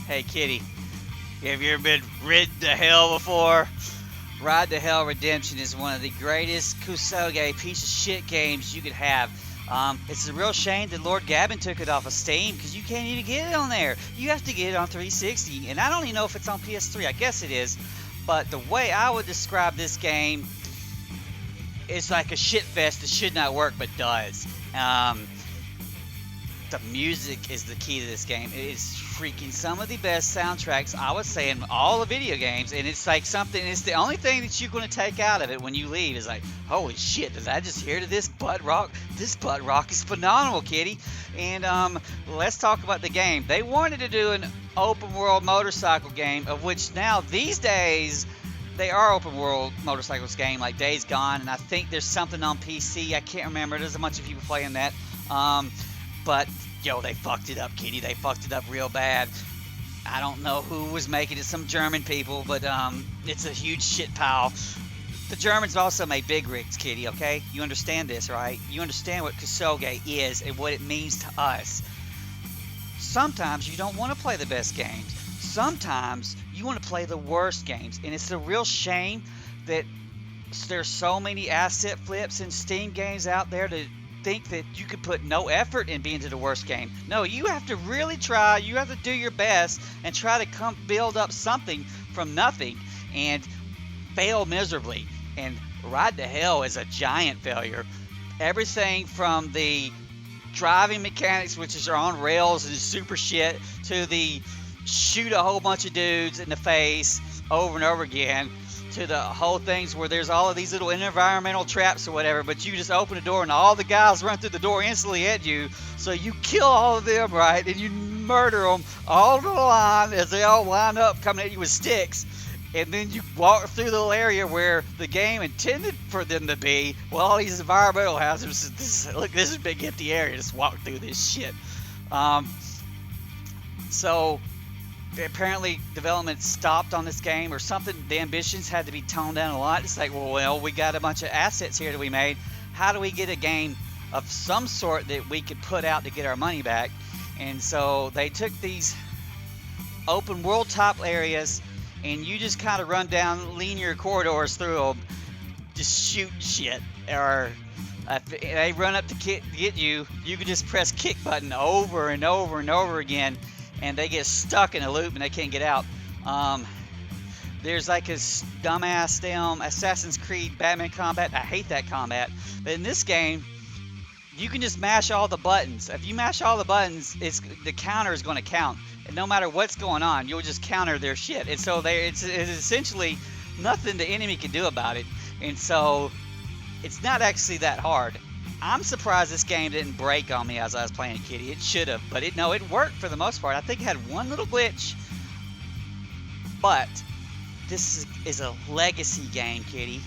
Hey kitty, have you ever been ridden to hell before? Ride to Hell Redemption is one of the greatest Kusoge piece of shit games you could have. It's a real shame that Lord Gabbin took it off of Steam because you can't even get it on there. You have to get it on 360, and I don't even know if it's on PS3. I guess it is. But the way I would describe this game is like a shit fest that should not work but does. The music is the key to this game. It is freaking some of the best soundtracks, I would say, in all the video games. And it's like something, it's the only thing that you're going to take out of it when you leave is like, holy shit, did I just hear to this butt rock? This butt rock is phenomenal, kitty. And let's talk about the game. They wanted to do an open world motorcycle game, of which now these days they are open world motorcycles game like Days Gone, and I think there's something on PC. I can't remember. There's a bunch of people playing that. But, yo, they fucked it up, kitty. They fucked it up real bad. I don't know who was making it, some German people, but it's a huge shit pile. The Germans also made big rigs, kitty, okay? You understand this, right? You understand what Kusoge is and what it means to us. Sometimes you don't want to play the best games. Sometimes you want to play the worst games. And it's a real shame that there's so many asset flips and Steam games out there to think that you could put no effort in being to the worst game. No, you have to really try. You have to do your best and try to come build up something from nothing and fail miserably. And Ride to Hell is a giant failure. Everything from the driving mechanics, which are on rails and super shit, to the shoot a whole bunch of dudes in the face over and over again, to the whole things where there's all of these little environmental traps or whatever, but you just open the door and all the guys run through the door instantly at you, so you kill all of them, right, and you murder them all to the line as they all line up coming at you with sticks, and then you walk through the little area where the game intended for them to be, well, all these environmental hazards. Look, this is a big empty area, just walk through this shit. So apparently development stopped on this game or something. The ambitions had to be toned down a lot. It's like, well, we got a bunch of assets here that we made. How do we get a game of some sort that we could put out to get our money back? And so they took these open world top areas and you just kind of run down linear corridors through them, just shoot shit. Or if they run up to get you, you can just press kick button over and over and over again, and they get stuck in a loop and they can't get out. There's like a dumbass damn Assassin's Creed Batman combat. I hate that combat. But in this game, you can just mash all the buttons. If you mash all the buttons, the counter is going to count. And no matter what's going on, you'll just counter their shit. And so it's essentially nothing the enemy can do about it. And so it's not actually that hard. I'm surprised this game didn't break on me as I was playing, kitty. It should have, but it worked for the most part. I think it had one little glitch, but this is a legacy game, kitty,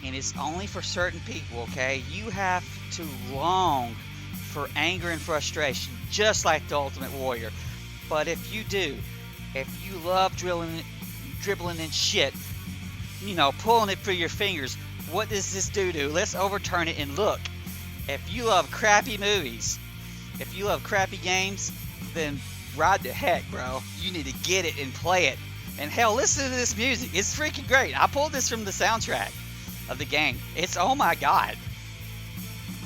and it's only for certain people, okay? You have to long for anger and frustration, just like the Ultimate Warrior. But if you do, if you love dribbling and shit, you know, pulling it through your fingers, what does this do? Let's overturn it and look. If you love crappy movies, if you love crappy games, then ride the heck, bro. You need to get it and play it. And hell, listen to this music. It's freaking great. I pulled this from the soundtrack of the game. It's, oh my god.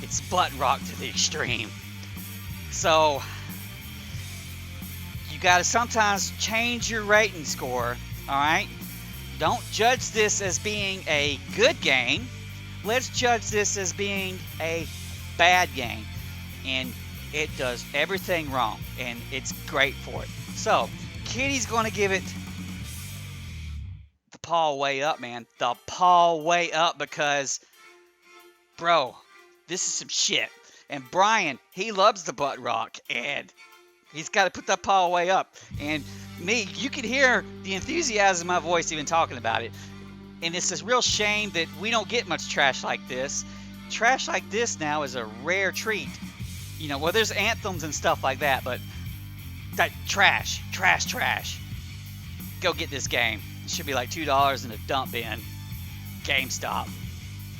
It's butt rock to the extreme. So, you gotta sometimes change your rating score, alright? Don't judge this as being a good game. Let's judge this as being a bad game. And it does everything wrong. And it's great for it. So, Kitty's going to give it the paw way up, man. The paw way up because, bro, this is some shit. And Brian, he loves the butt rock. And he's got to put that paw way up. And me, you can hear the enthusiasm in my voice even talking about it. And it's this real shame that we don't get much trash like this. Trash like this now is a rare treat. You know, well, there's anthems and stuff like that, but that trash. Go get this game. It should be like $2 in a dump bin. GameStop.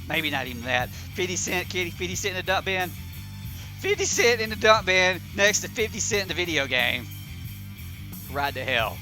Maybe not even that. 50 cent, kitty, 50 cent in a dump bin. 50 cent in the dump bin next to 50 cent in the video game. Right to hell.